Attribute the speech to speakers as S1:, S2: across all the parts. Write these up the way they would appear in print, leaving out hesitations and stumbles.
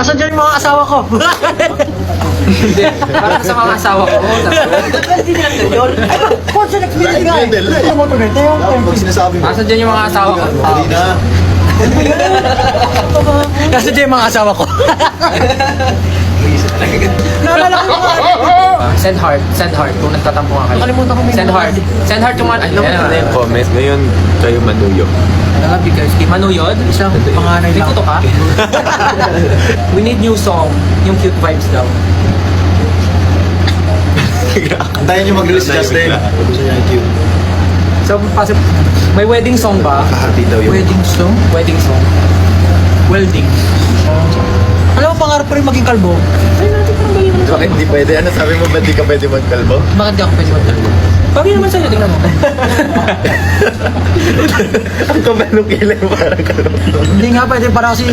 S1: Asan dyan yung mga asawa ko?
S2: Hindi, parang sa mga asawa ko.
S1: Hindi nila yun. Kotse nag-feeling nga eh. Yung motor nito yung
S3: Pag sinasabi mo,
S2: Asan dyan yung mga asawa ko?
S3: hindi na.
S1: Asan dyan yung mga asawa ko? Naalala ko mga
S2: Send heart kung nagtatampo nga kayo.
S1: Nakalimutan ko may
S2: Send heart yung mga, ano yan.
S4: Comment ngayon kayo manuyo.
S2: I love you guys. Manuyod?
S1: Isang panganay
S2: May
S1: lang.
S2: kuto ka? We need new song. Yung cute vibes daw.
S3: Antayin nyo mag-release si Justin. Gusto niya i-tune.
S2: So, kasi may wedding song ba?
S3: Kahati daw yung...
S1: Wedding song?
S2: Wedding song.
S1: Welding. Alam mo, pangarap ko rin maging kalbo.
S3: Bakit hindi pwede? Ano sabi mo, ba't di ka pwede magkalbo?
S1: Bakit di ako pwede magkalbo?
S2: Bagay naman sa'yo, tingnan mo.
S3: Ang kabalong kilay mo parang kalbo.
S1: Hindi nga pwede parang si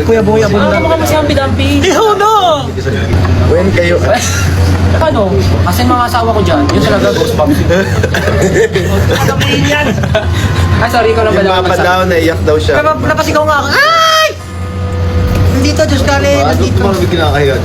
S1: Kuya Boy Abunda.
S2: Ano mo si Ampi Dampi?
S1: Iho no!
S3: When kayo...
S2: Ano? Kasi mga asawa ko dyan, yun talaga Ghostbumps.
S1: Sabihin yan!
S2: Ay, sorry, ikaw lang
S3: Yung
S2: pala
S3: mapa daw, naiyak daw siya.
S1: Kaya napasigaw nga ako, ay! Nandito, Diyos kali, nandito.
S3: Ano ba kinakahiya?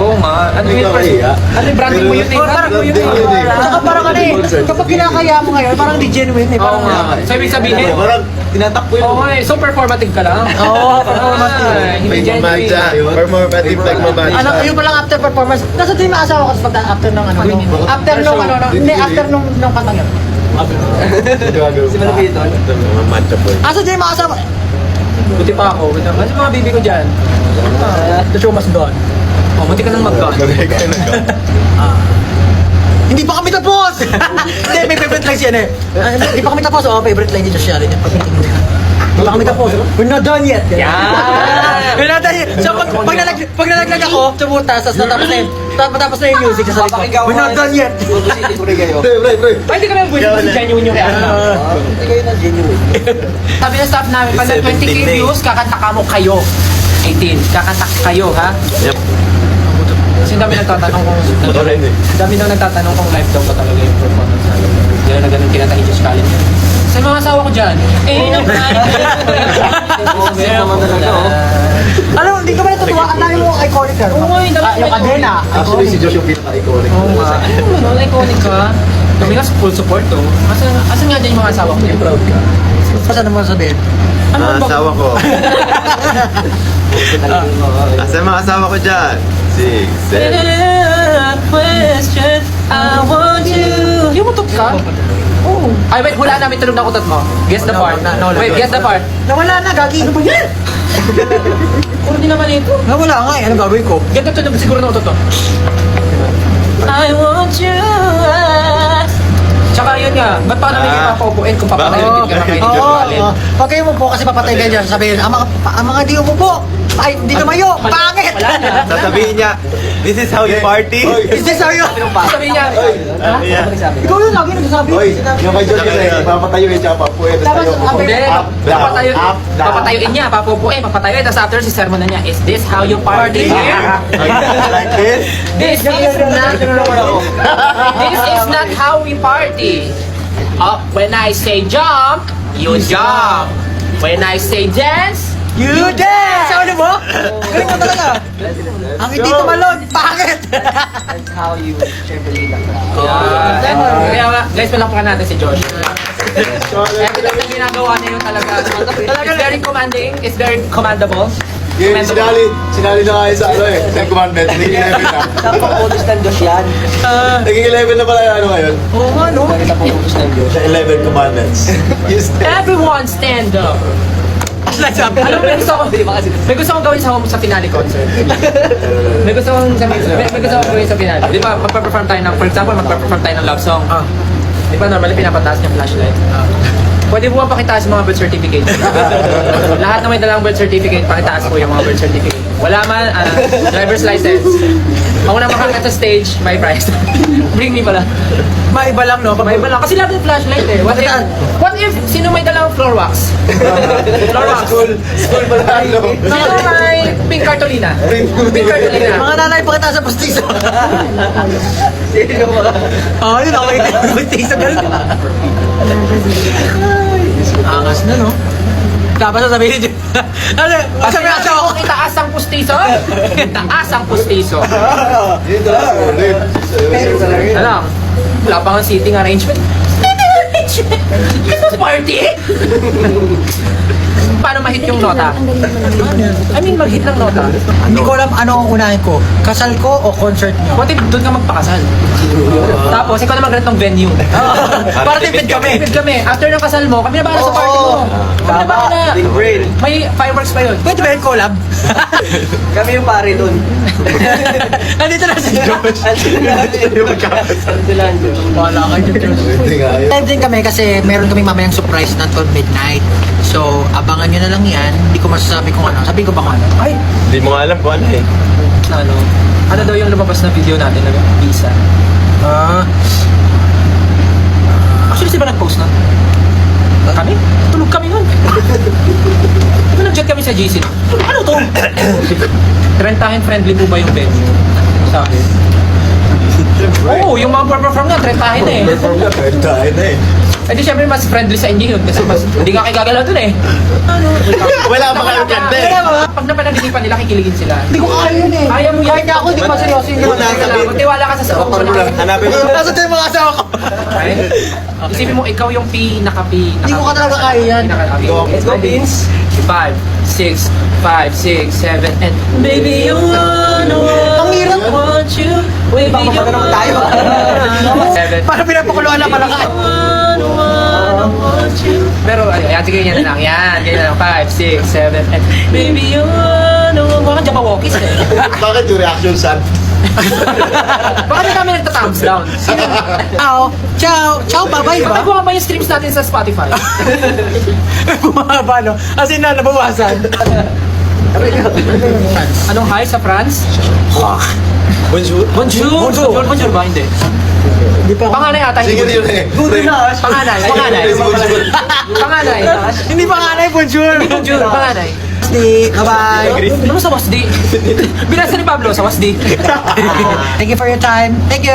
S2: Oo nga. Ano yun?
S3: Kinakahiya?
S2: Ano yung branding mo yun eh?
S1: Oh, parang
S2: Branding mo yun
S3: branding yun
S2: eh.
S3: eh.
S1: Saka parang ano eh, kapag kinakaya mo ngayon, parang di genuine eh.
S2: Oo
S1: Parang,
S2: nga. So, ibig sabihin,
S3: Parang tinatakbo
S2: oo nga eh. So, performative ka lang.
S1: Oo, performative.
S2: Ah, hindi
S3: May
S2: genuine.
S3: mamadya. Performative like mamadya.
S1: ano, yun pa lang after performance. Nasa din yung asawa ko sa pagka after nung ano, after nung ano, hindi, after nung kantang yun.
S3: Si Malupito. Mga matcha boy.
S1: Asa din yung mga asawa?
S2: Buti pa ako. Ano yung mga bibi ko dyan?
S1: The show must go on.
S2: Oh, buti ka nang mag-gun.
S1: Hindi pa kami tapos! Hindi, may favorite lines yan eh. Hindi pa kami tapos. Oh, favorite line ni Josh Allen yan. Hindi pa kami tapos. We're not done yet.
S2: Yan!
S1: We're not done yet. So, pag nalaglag ako sa butas, tapos natapos na yung music sa sarili ko. We're not done yet.
S3: Pre.
S2: Ay, hindi ka naman pwede kasi genuine yung reaction namin. Sabi ng staff namin, pag 20k views, kakanta ka mo kayo. 18, kakanta kayo, ha?
S4: Yep.
S2: Kasi dami nagtatanong kung... Dami nang nagtatanong kung live daw ba talaga yung performance namin. Gano'n na gano'n kinata Josh Allen yun. Sa mga asawa ko dyan,
S1: Alam mo, hindi ka ba natutuwa? Ang dami mo iconic ka.
S2: Oo nga, yung dami
S1: Yung Adena.
S3: Actually, si Josh yung pinaka-iconic.
S2: Oo nga. Ano, iconic ka. Kami nga full support to. Asan nga dyan yung mga asawa ko? Yung proud ka.
S1: Basta naman sabihin.
S2: Ano
S3: Mga
S2: ba?
S3: asawa ko. Asa yung mga asawa ko dyan? 6, 7.
S2: Question, I want you. Yung mutot ka? Oo. Ay, wait, hula namin tunog ng utot mo. Guess the part. Wait, guess the part.
S1: Nawala na, gagi. Ano ba yan?
S2: Puro din naman ito.
S1: Nawala nga eh. Anong gagawin ko?
S2: Ganito tunog siguro ng utot to. I want you. Tsaka yun nga, ba't pa namin ipapapuin kung papatayunin ka namin?
S1: Oo. Pag kayo mo po kasi papatay ka dyan, sabihin, ang mga di umupo, ay, di tumayo, pangit!
S2: Wala na.
S4: Sasabihin niya, this is how you party.
S1: Is this how you...
S2: Sabi niya,
S1: Ikaw yun, lagi nagsasabi.
S3: Oy, yung kay Josh kasi, ipapatayo yun siya, papuwi.
S1: Tapos,
S2: hindi,
S3: down, up, down.
S2: papatayuin niya, papupuin, papatayuin, tapos after si sermon na niya, is this how you party here?
S3: Like this?
S2: This is not how we party. When I say jump, you jump. When I say dance,
S1: You dance! Sabi mo? Galing mo talaga. Ang hindi tumalon, pangit!
S2: kaya nga, guys, palakpakan natin si Josh. Everything na ginagawa niya yun talaga. It's very commanding, it's very commendable.
S3: Yun, sinali na kayo sa ano eh, sa commandment, naging 11 na.
S5: Napapotos ng Diyos yan.
S3: Naging 11 na pala yung ano ngayon?
S1: Oo nga, no?
S5: Napapotos ng Diyos.
S3: The 11 commandments.
S2: Everyone stand up. Alam mo, may gusto kong gawin sa finale concert. May gusto kong gawin sa finale. Di ba, magpa-perform tayo ng, for example, magpa-perform tayo ng love song. Di ba, normally pinapataas niya flashlight. Pwede po ba pakitaas yung mga birth certificate? Lahat na may dalang birth certificate, pakitaas po yung mga birth certificate. Wala man, driver's license. Ako na makakita sa stage, may prize. Bring me pala.
S1: Maiba lang, no?
S2: May iba lang. Kasi lahat yung flashlight eh. What if sino may dalang floor wax? Floor wax.
S3: School pala ano?
S2: Sino may pink cartolina? Pink cartolina.
S1: Mga nanay pakita sa pastiso. Oo, yun ako yung pastiso. Angas na, no? Dapat sasabihin dyan. Ano? Sabi ng asawa ko.
S2: Itaas ang pustiso. Itaas ang pustiso. Alam, wala pa nga seating arrangement. Christmas party? Paano ma-hit yung nota? I mean, mag-hit ng nota.
S1: Hindi ko alam ano ang unahin ko. Kasal ko o concert nyo?
S2: What if doon ka magpakasal? Tapos, ikaw na mag-rent ng venue.
S1: Para tipid kami.
S2: Tipid kami. After ng kasal mo, kami na bahala sa party mo. Kami na bahala.
S5: Big brain.
S2: May fireworks pa yun.
S1: Pwede ba yung collab?
S5: Kami yung pare dun.
S1: Nandito na si Josh. Wala kayo dyan. Live din kami kasi meron kaming mamayang surprise na until midnight. So, abangan nyo na lang yan. Hindi ko masasabi kung ano. Sabi ko ba kung ano? Ay!
S4: Hindi mo nga alam kung ano eh.
S2: Ano daw yung lumabas na video natin na visa? Actually, si ba nag-post na? Kami? Tulog kami nun. Diba nag-jet kami sa GC? Ano to? Trentahin friendly po ba yung venue? Sa akin. Oo, yung mga perform na, trentahin na eh.
S3: Tayo na eh.
S2: Eh di syempre mas friendly sa inyo yun kasi mas hindi ka kagagalaw dun eh.
S3: Wala pa kayong kanta eh.
S2: Pag napanaginipan nila, kikiligin sila.
S1: Hindi ko kaya yun eh.
S2: Ayaw mo yan.
S1: Kahit ako, hindi ko maseryoso yun.
S3: Wala, sabihin.
S2: Magtiwala ka sa sarap mo na.
S3: Hanapin mo.
S1: Nasa tayo mga asawa ko.
S2: Okay? Isipin mo, ikaw yung pinaka-pinaka.
S1: Hindi ko ka talaga kaya yan.
S5: Let's go, Vince.
S2: 5, 6, 5, 6, 7, and baby, you wanna
S1: Ang hirap.
S2: I want you. Baby,
S5: Baka
S2: you
S5: magano'n tayo.
S2: 7.
S1: Para pinapakuluan lang malakas.
S2: Pero, ayan, sige, yan lang. Yan, ganyan lang. 5, 6, 7, and baby, you wanna Baka dyan pa walkies eh.
S3: Bakit yung reaction sad?
S2: Baka na kami nagta-thumbs down. Sino?
S1: Ciao. Ciao. Ciao, bye-bye ba?
S2: Nagbuha ba yung streams natin sa Spotify?
S1: Bumaba, no? As in na, nabawasan.
S2: Anong hi sa France?
S4: Bonjour.
S2: Bonjour! Bonjour! Bonjour ba? Hindi.
S1: Hindi pa ako.
S2: Panganay ata.
S3: Sige
S2: Hindi
S3: yun eh.
S2: Panganay. Panganay.
S1: Hindi pa nga na bonjour.
S2: Bonjour. Panganay.
S1: Wasdi. Bye-bye.
S2: Ano sa Wasdi? Binasa ni Pablo sa Wasdi.
S1: Thank you for your time. Thank you.